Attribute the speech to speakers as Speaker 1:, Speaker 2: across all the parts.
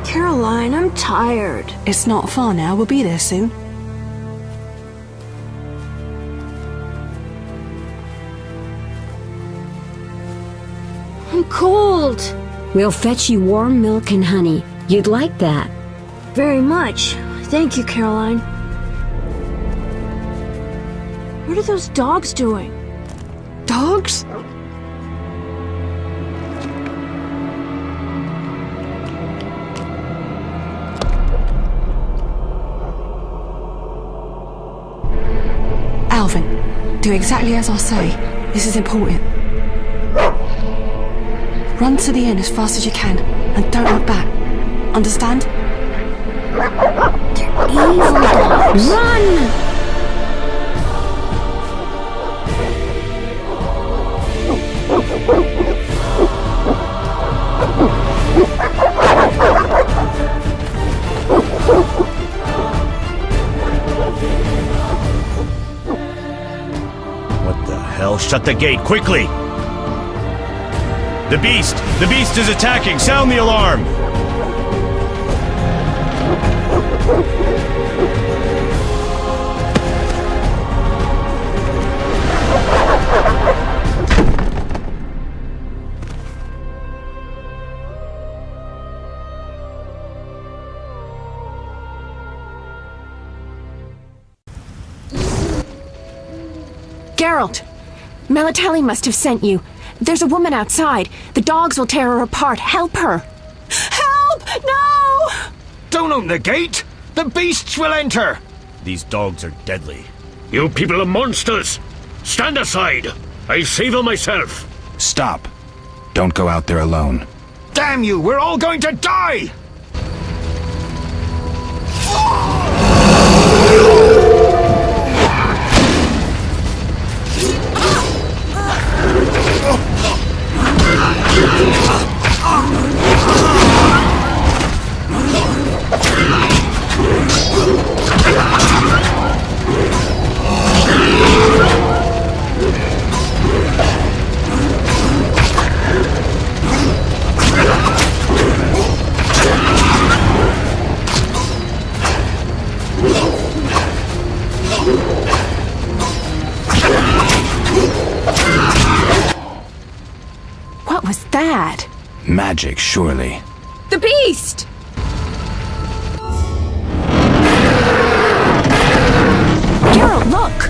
Speaker 1: Caroline, I'm tired.
Speaker 2: It's not far now. We'll be there soon.
Speaker 1: I'm cold.
Speaker 3: We'll fetch you warm milk and honey. You'd like that.
Speaker 1: Very much. Thank you, Caroline. What are those dogs doing?
Speaker 2: Dogs? Alvin, do exactly as I say. This is important. Run to the inn as fast as you can, and don't look back. Understand?
Speaker 1: They're evil dogs.
Speaker 3: Run!
Speaker 4: What the hell? Shut the gate, quickly! The beast! The beast is attacking! Sound the alarm!
Speaker 5: Geralt! Melitele must have sent you. There's a woman outside. The dogs will tear her apart. Help her! Help! No!
Speaker 6: Don't open the gate! The beasts will enter!
Speaker 4: These dogs are deadly.
Speaker 7: You people are monsters! Stand aside! I'll save her myself!
Speaker 8: Stop. Don't go out there alone.
Speaker 6: Damn you! We're all going to die!
Speaker 5: What was that?
Speaker 8: Magic, surely.
Speaker 5: The beast! Geralt, look!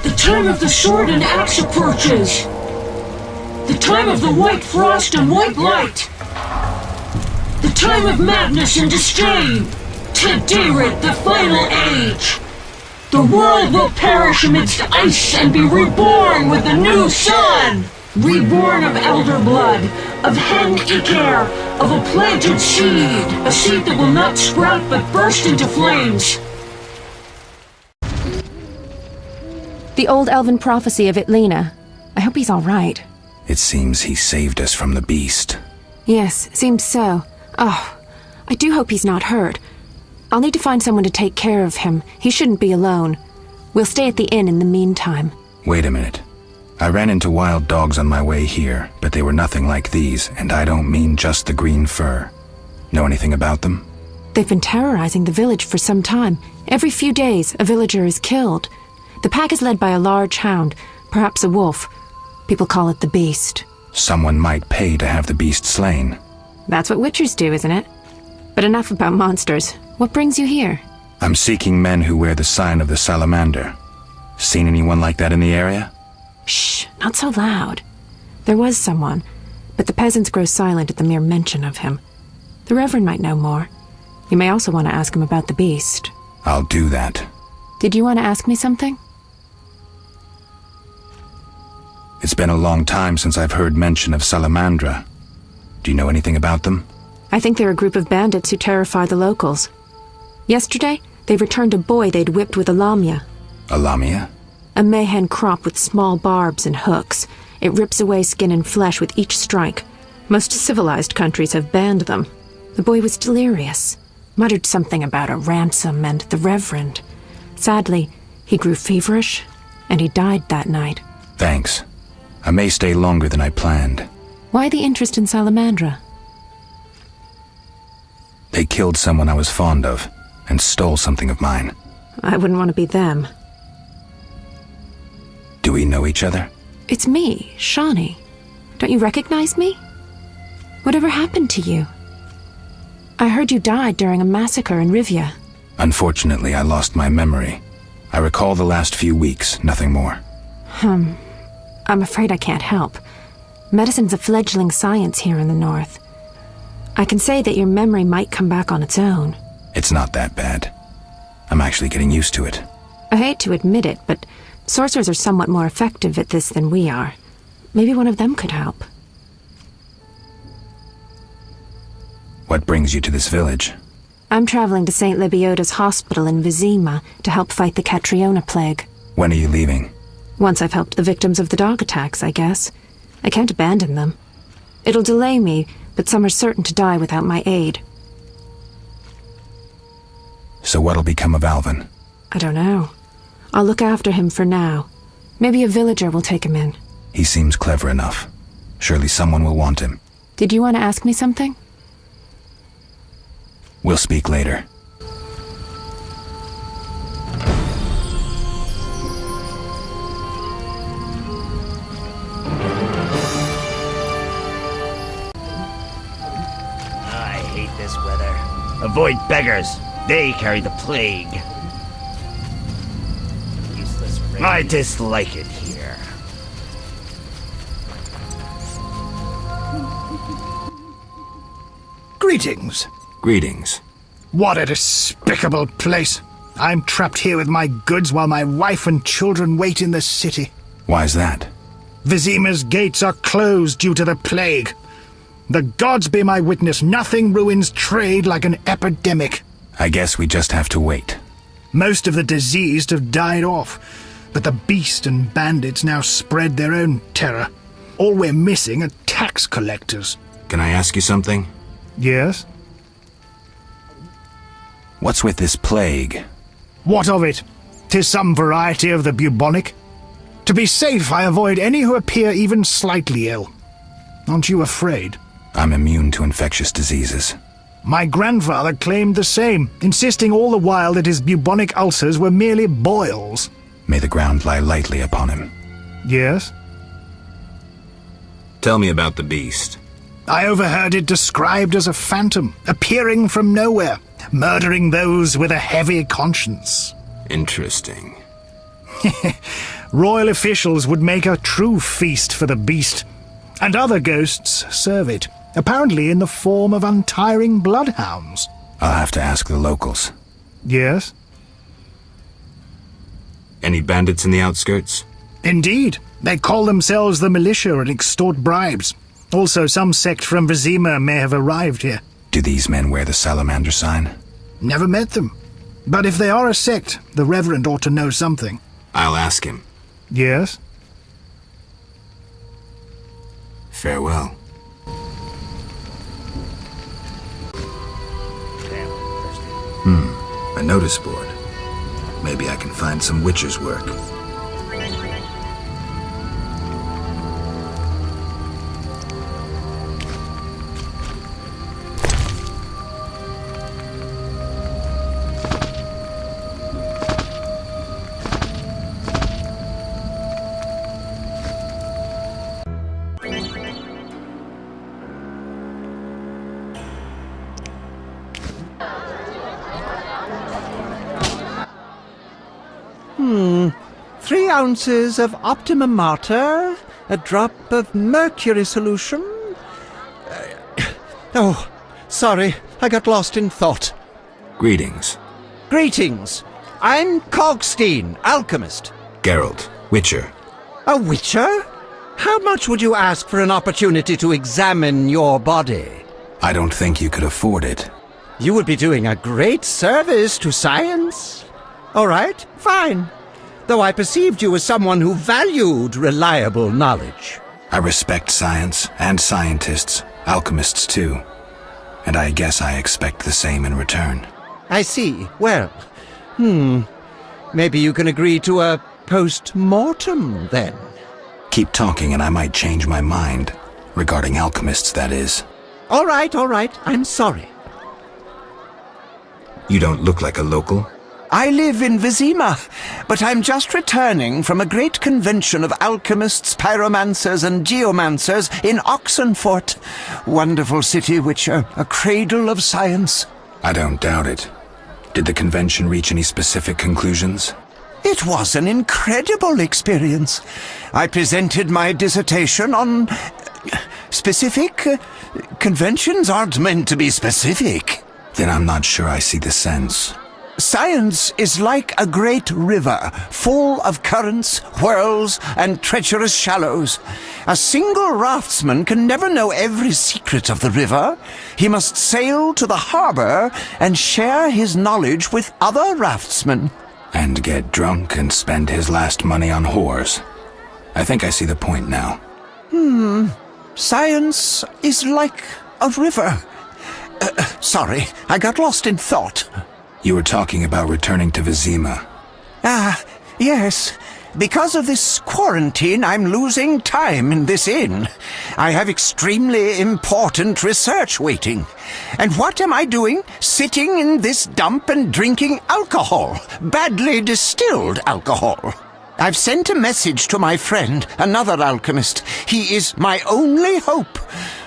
Speaker 9: The time of the sword and axe approaches. The time of the white frost and white light. The time of madness and disdain. Tedirit, the final age. The world will perish amidst ice and be reborn with the new sun. Reborn of elder blood, of Hen Iker, of a planted seed. A seed that will not sprout but burst into flames.
Speaker 5: The old elven prophecy of Itlena. I hope he's all right.
Speaker 8: It seems he saved us from the beast.
Speaker 5: Yes, seems so. Oh, I do hope he's not hurt. I'll need to find someone to take care of him. He shouldn't be alone. We'll stay at the inn in the meantime.
Speaker 8: Wait a minute. I ran into wild dogs on my way here, but they were nothing like these, and I don't mean just the green fur. Know anything about them?
Speaker 5: They've been terrorizing the village for some time. Every few days, a villager is killed. The pack is led by a large hound, perhaps a wolf. People call it the Beast.
Speaker 8: Someone might pay to have the beast slain.
Speaker 5: That's what witchers do, isn't it? But enough about monsters. What brings you here?
Speaker 8: I'm seeking men who wear the sign of the salamander. Seen anyone like that in the area?
Speaker 5: Shh, not so loud. There was someone, but the peasants grow silent at the mere mention of him. The Reverend might know more. You may also want to ask him about the beast.
Speaker 8: I'll do that.
Speaker 5: Did you want to ask me something?
Speaker 8: It's been a long time since I've heard mention of Salamandra. Do you know anything about them?
Speaker 5: I think they're a group of bandits who terrify the locals. Yesterday, they returned a boy they'd whipped with a lamia.
Speaker 8: A lamia?
Speaker 5: A mayhen crop with small barbs and hooks. It rips away skin and flesh with each strike. Most civilized countries have banned them. The boy was delirious. Muttered something about a ransom and the Reverend. Sadly, he grew feverish, and he died that night.
Speaker 8: Thanks. I may stay longer than I planned.
Speaker 5: Why the interest in Salamandra?
Speaker 8: killed someone I was fond of, and stole something of mine.
Speaker 5: I wouldn't want to be them.
Speaker 8: Do we know each other?
Speaker 5: It's me, Shawnee. Don't you recognize me? Whatever happened to you? I heard you died during a massacre in Rivia.
Speaker 8: Unfortunately, I lost my memory. I recall the last few weeks, nothing more.
Speaker 5: I'm afraid I can't help. Medicine's a fledgling science here in the North. I can say that your memory might come back on its own.
Speaker 8: It's not that bad. I'm actually getting used to it.
Speaker 5: I hate to admit it, but sorcerers are somewhat more effective at this than we are. Maybe one of them could help.
Speaker 8: What brings you to this village?
Speaker 5: I'm traveling to St. Lebioda's hospital in Vizima to help fight the Catriona plague.
Speaker 8: When are you leaving?
Speaker 5: Once I've helped the victims of the dog attacks, I guess. I can't abandon them. It'll delay me, but some are certain to die without my aid.
Speaker 8: So what'll become of Alvin?
Speaker 5: I don't know. I'll look after him for now. Maybe a villager will take him in.
Speaker 8: He seems clever enough. Surely someone will want him.
Speaker 5: Did you want to ask me something?
Speaker 8: We'll speak later.
Speaker 4: I hate this weather. Avoid beggars. They carry the plague. Useless rain. I dislike it here.
Speaker 6: Greetings.
Speaker 8: Greetings.
Speaker 6: What a despicable place. I'm trapped here with my goods while my wife and children wait in the city.
Speaker 8: Why's that?
Speaker 6: Vizima's gates are closed due to the plague. The gods be my witness, nothing ruins trade like an epidemic.
Speaker 8: I guess we just have to wait.
Speaker 6: Most of the diseased have died off, but the beast and bandits now spread their own terror. All we're missing are tax collectors.
Speaker 8: Can I ask you something?
Speaker 6: Yes?
Speaker 8: What's with this plague?
Speaker 6: What of it? 'Tis some variety of the bubonic. To be safe, I avoid any who appear even slightly ill. Aren't you afraid?
Speaker 8: I'm immune to infectious diseases.
Speaker 6: My grandfather claimed the same, insisting all the while that his bubonic ulcers were merely boils.
Speaker 8: May the ground lie lightly upon him.
Speaker 6: Yes?
Speaker 8: Tell me about the beast.
Speaker 6: I overheard it described as a phantom, appearing from nowhere, murdering those with a heavy conscience.
Speaker 8: Interesting.
Speaker 6: Royal officials would make a true feast for the beast, and other ghosts serve it, apparently in the form of untiring bloodhounds.
Speaker 8: I'll have to ask the locals.
Speaker 6: Yes?
Speaker 8: Any bandits in the outskirts?
Speaker 6: Indeed. They call themselves the militia and extort bribes. Also, some sect from Vizima may have arrived here.
Speaker 8: Do these men wear the salamander sign?
Speaker 6: Never met them. But if they are a sect, the Reverend ought to know something.
Speaker 8: I'll ask him.
Speaker 6: Yes?
Speaker 8: Farewell. A notice board. Maybe I can find some witcher's work.
Speaker 10: Three ounces of Optimum Mater, a drop of mercury solution. Oh, sorry, I got lost in thought.
Speaker 8: Greetings.
Speaker 10: Greetings. I'm Cogstein, alchemist.
Speaker 8: Geralt, witcher.
Speaker 10: A witcher? How much would you ask for an opportunity to examine your body?
Speaker 8: I don't think you could afford it.
Speaker 10: You would be doing a great service to science. All right, fine. Though I perceived you as someone who valued reliable knowledge.
Speaker 8: I respect science, and scientists, alchemists too. And I guess I expect the same in return.
Speaker 10: I see. Well, maybe you can agree to a post-mortem, then.
Speaker 8: Keep talking and I might change my mind. Regarding alchemists, that is.
Speaker 10: All right, I'm sorry.
Speaker 8: You don't look like a local.
Speaker 10: I live in Vizima, but I'm just returning from a great convention of alchemists, pyromancers, and geomancers in Oxenfort. Wonderful city, Witcher, a cradle of science.
Speaker 8: I don't doubt it. Did the convention reach any specific conclusions?
Speaker 10: It was an incredible experience. I presented my dissertation on... specific? Conventions aren't meant to be specific.
Speaker 8: Then I'm not sure I see the sense.
Speaker 10: Science is like a great river, full of currents, whirls, and treacherous shallows. A single raftsman can never know every secret of the river. He must sail to the harbor and share his knowledge with other raftsmen.
Speaker 8: And get drunk and spend his last money on whores. I think I see the point now.
Speaker 10: Science is like a river. Sorry, I got lost in thought.
Speaker 8: You were talking about returning to Vizima.
Speaker 10: Yes. Because of this quarantine, I'm losing time in this inn. I have extremely important research waiting. And what am I doing? Sitting in this dump and drinking alcohol. Badly distilled alcohol. I've sent a message to my friend, another alchemist. He is my only hope.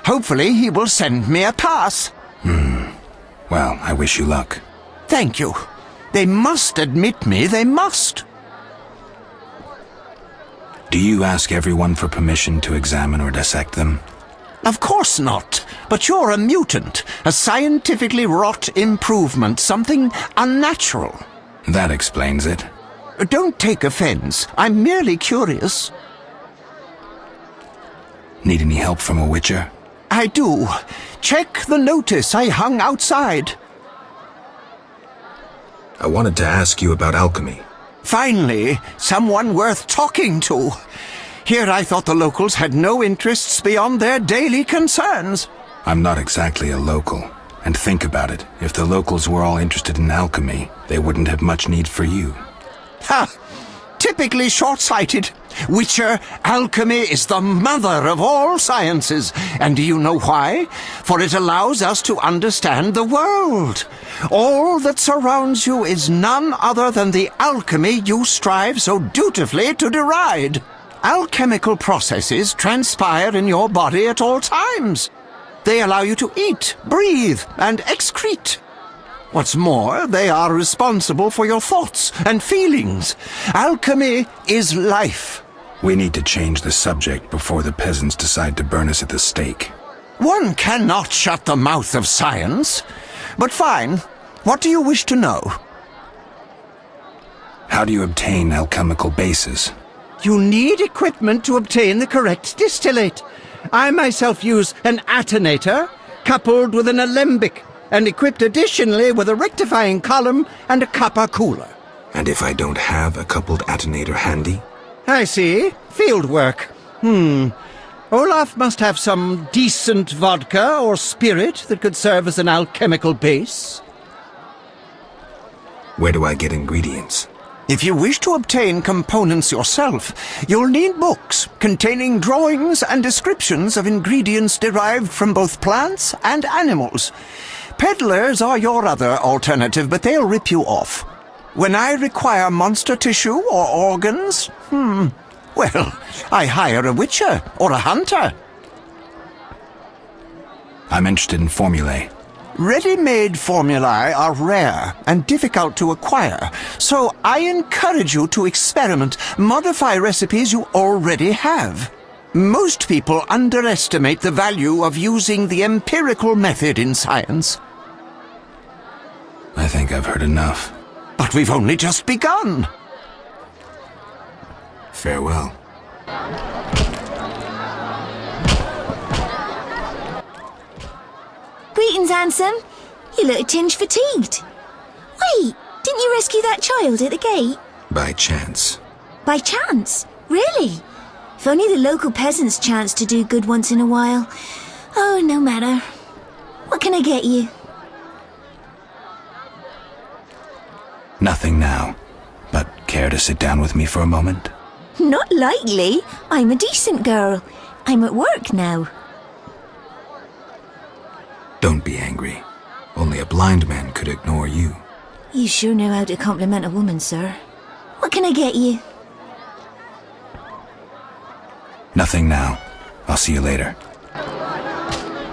Speaker 10: Hopefully he will send me a pass.
Speaker 8: Well, I wish you luck.
Speaker 10: Thank you. They must admit me, they must.
Speaker 8: Do you ask everyone for permission to examine or dissect them?
Speaker 10: Of course not. But you're a mutant, a scientifically wrought improvement, something unnatural.
Speaker 8: That explains it.
Speaker 10: Don't take offense. I'm merely curious.
Speaker 8: Need any help from a Witcher?
Speaker 10: I do. Check the notice I hung outside.
Speaker 8: I wanted to ask you about alchemy.
Speaker 10: Finally, someone worth talking to. Here I thought the locals had no interests beyond their daily concerns.
Speaker 8: I'm not exactly a local. And think about it. If the locals were all interested in alchemy, they wouldn't have much need for you.
Speaker 10: Ha! Typically short-sighted. Witcher, alchemy is the mother of all sciences. And do you know why? For it allows us to understand the world. All that surrounds you is none other than the alchemy you strive so dutifully to deride. Alchemical processes transpire in your body at all times. They allow you to eat, breathe, and excrete. What's more, they are responsible for your thoughts and feelings. Alchemy is life.
Speaker 8: We need to change the subject before the peasants decide to burn us at the stake.
Speaker 10: One cannot shut the mouth of science. But fine. What do you wish to know?
Speaker 8: How do you obtain alchemical bases?
Speaker 10: You need equipment to obtain the correct distillate. I myself use an attenator, coupled with an alembic, and equipped additionally with a rectifying column and a copper cooler.
Speaker 8: And if I don't have a coupled attenator handy?
Speaker 10: I see. Field work. Olaf must have some decent vodka or spirit that could serve as an alchemical base.
Speaker 8: Where do I get ingredients?
Speaker 10: If you wish to obtain components yourself, you'll need books containing drawings and descriptions of ingredients derived from both plants and animals. Peddlers are your other alternative, but they'll rip you off. When I require monster tissue or organs, well, I hire a witcher or a hunter.
Speaker 8: I'm interested in formulae.
Speaker 10: Ready-made formulae are rare and difficult to acquire, so I encourage you to experiment, modify recipes you already have. Most people underestimate the value of using the empirical method in science.
Speaker 8: I think I've heard enough.
Speaker 10: But we've only just begun.
Speaker 8: Farewell.
Speaker 11: Greetings, handsome. You look a tinge fatigued. Wait, didn't you rescue that child at the gate?
Speaker 8: By chance.
Speaker 11: By chance? Really? If only the local peasants chanced to do good once in a while. Oh, no matter. What can I get you?
Speaker 8: Nothing now. But care to sit down with me for a moment?
Speaker 11: Not likely. I'm a decent girl. I'm at work now.
Speaker 8: Don't be angry. Only a blind man could ignore you.
Speaker 11: You sure know how to compliment a woman, sir. What can I get you?
Speaker 8: Nothing now. I'll see you later.